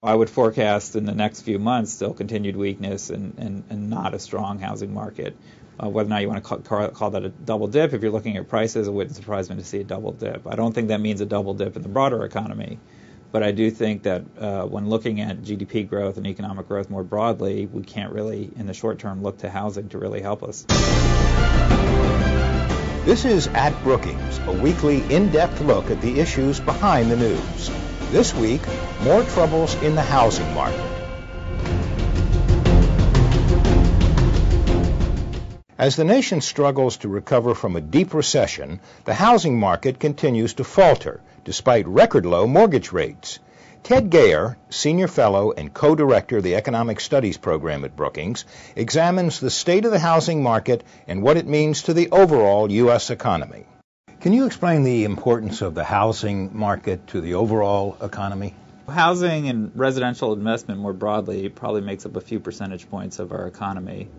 I would forecast in the next few months still continued weakness and not a strong housing market. Whether or not you want to call that a double dip, if you're looking at prices, it wouldn't surprise me to see a double dip. I don't think that means a double dip in the broader economy, but I do think that when looking at GDP growth and economic growth more broadly, we can't really, in the short term, look to housing to really help us. This is At Brookings, a weekly in-depth look at the issues behind the news. This week, more troubles in the housing market. As the nation struggles to recover from a deep recession, the housing market continues to falter, despite record low mortgage rates. Ted Gayer, Senior Fellow and Co-Director of the Economic Studies Program at Brookings, examines the state of the housing market and what it means to the overall U.S. economy. Can you explain the importance of the housing market to the overall economy? Housing and residential investment more broadly probably makes up a few percentage points of our economy.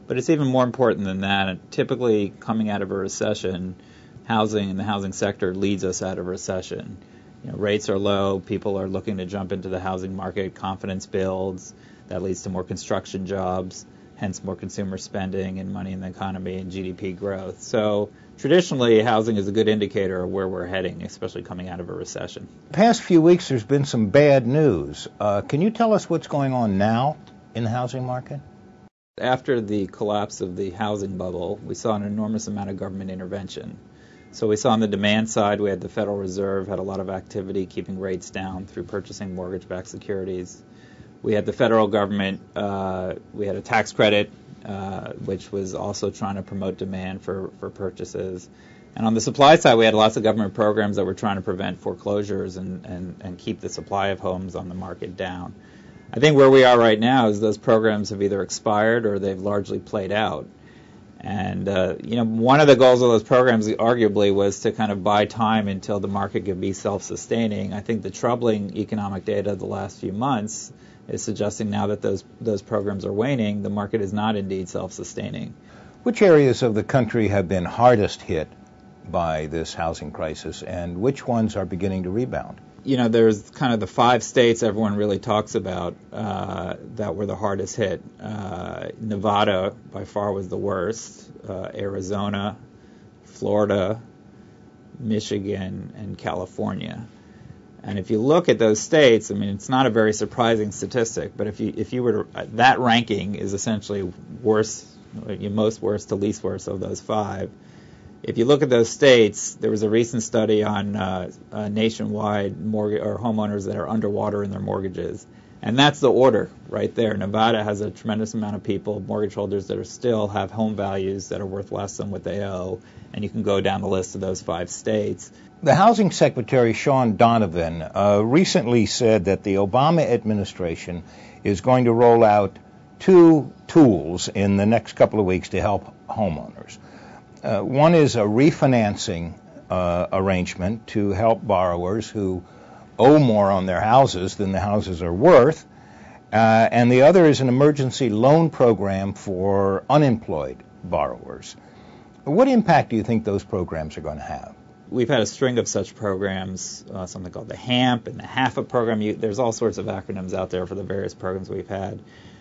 But it's even more important than that. Typically, coming out of a recession, housing and the housing sector leads us out of a recession. Rates are low, people are looking to jump into the housing market, confidence builds, that leads to more construction jobs, hence more consumer spending and money in the economy and GDP growth. So traditionally, housing is a good indicator of where we're heading, especially coming out of a recession. The past few weeks, there's been some bad news. Can you tell us what's going on now in the housing market? After the collapse of the housing bubble, we saw an enormous amount of government intervention. So we saw on the demand side, we had the Federal Reserve had a lot of activity keeping rates down through purchasing mortgage-backed securities. We had the federal government, we had a tax credit, which was also trying to promote demand for purchases. And on the supply side, we had lots of government programs that were trying to prevent foreclosures and keep the supply of homes on the market down. I think where we are right now is those programs have either expired or they've largely played out. And, one of the goals of those programs arguably was to kind of buy time until the market could be self-sustaining. I think the troubling economic data of the last few months is suggesting now that those programs are waning, the market is not indeed self-sustaining. Which areas of the country have been hardest hit by this housing crisis, and which ones are beginning to rebound? There's kind of the 5 states everyone really talks about that were the hardest hit. Nevada, by far, was the worst. Arizona, Florida, Michigan, and California. And if you look at those states, it's not a very surprising statistic, but if you were to, that ranking is essentially most worst to least worst of those 5. If you look at those states, there was a recent study on nationwide mortgage or homeowners that are underwater in their mortgages, and that's the order right there. Nevada has a tremendous amount of people, mortgage holders that still have home values that are worth less than what they owe, and you can go down the list of those 5 states. The Housing Secretary, Sean Donovan, recently said that the Obama administration is going to roll out 2 tools in the next couple of weeks to help homeowners. One is a refinancing arrangement to help borrowers who owe more on their houses than the houses are worth, and the other is an emergency loan program for unemployed borrowers. What impact do you think those programs are going to have? We've had a string of such programs, something called the HAMP and the HAFA program. There's all sorts of acronyms out there for the various programs we've had.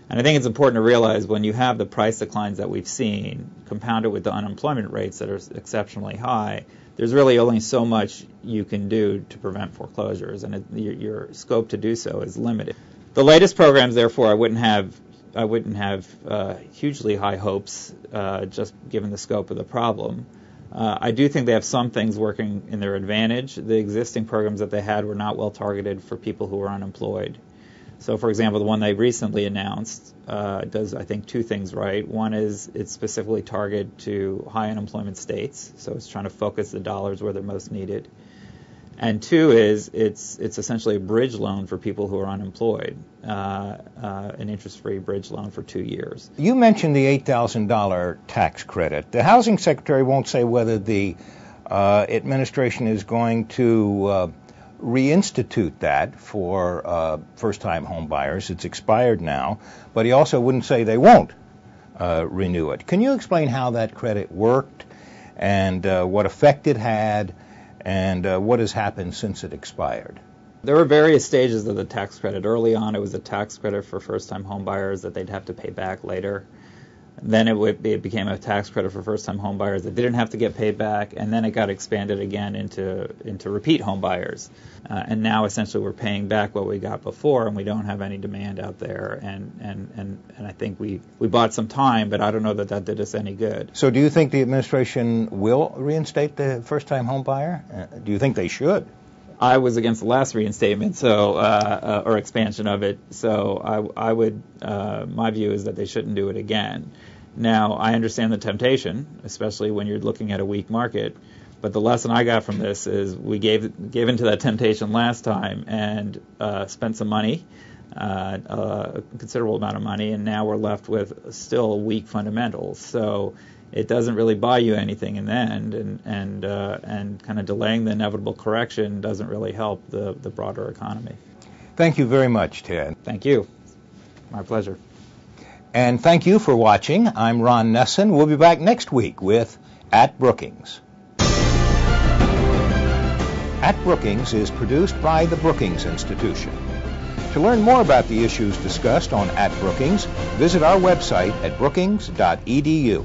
And I think it's important to realize when you have the price declines that we've seen, compounded with the unemployment rates that are exceptionally high, there's really only so much you can do to prevent foreclosures, and your scope to do so is limited. The latest programs, therefore, I wouldn't have hugely high hopes, just given the scope of the problem. I do think they have some things working in their advantage. The existing programs that they had were not well targeted for people who were unemployed. So, for example, the one they recently announced does, I think, 2 things right. One is it's specifically targeted to high unemployment states, so it's trying to focus the dollars where they're most needed. And 2 is it's essentially a bridge loan for people who are unemployed, an interest-free bridge loan for 2 years. You mentioned the $8,000 tax credit. The Housing Secretary won't say whether the administration is going to reinstitute that for first-time home buyers. It's expired now, but he also wouldn't say they won't renew it. Can you explain how that credit worked and what effect it had and what has happened since it expired? There were various stages of the tax credit. Early on, it was a tax credit for first-time home buyers that they'd have to pay back later. Then it became a tax credit for first-time home buyers that didn't have to get paid back, and then it got expanded again into repeat home buyers. And now essentially we're paying back what we got before, and we don't have any demand out there. And I think we bought some time, but I don't know that did us any good. So do you think the administration will reinstate the first-time home buyer? Do you think they should? I was against the last reinstatement, or expansion of it. So I would. My view is that they shouldn't do it again. Now I understand the temptation, especially when you're looking at a weak market. But the lesson I got from this is we gave into that temptation last time and spent some money, a considerable amount of money, and now we're left with still weak fundamentals. So it doesn't really buy you anything in the end, and kind of delaying the inevitable correction doesn't really help the broader economy. Thank you very much, Ted. Thank you. My pleasure. And thank you for watching. I'm Ron Nesson. We'll be back next week with At Brookings. At Brookings is produced by the Brookings Institution. To learn more about the issues discussed on At Brookings, visit our website at brookings.edu.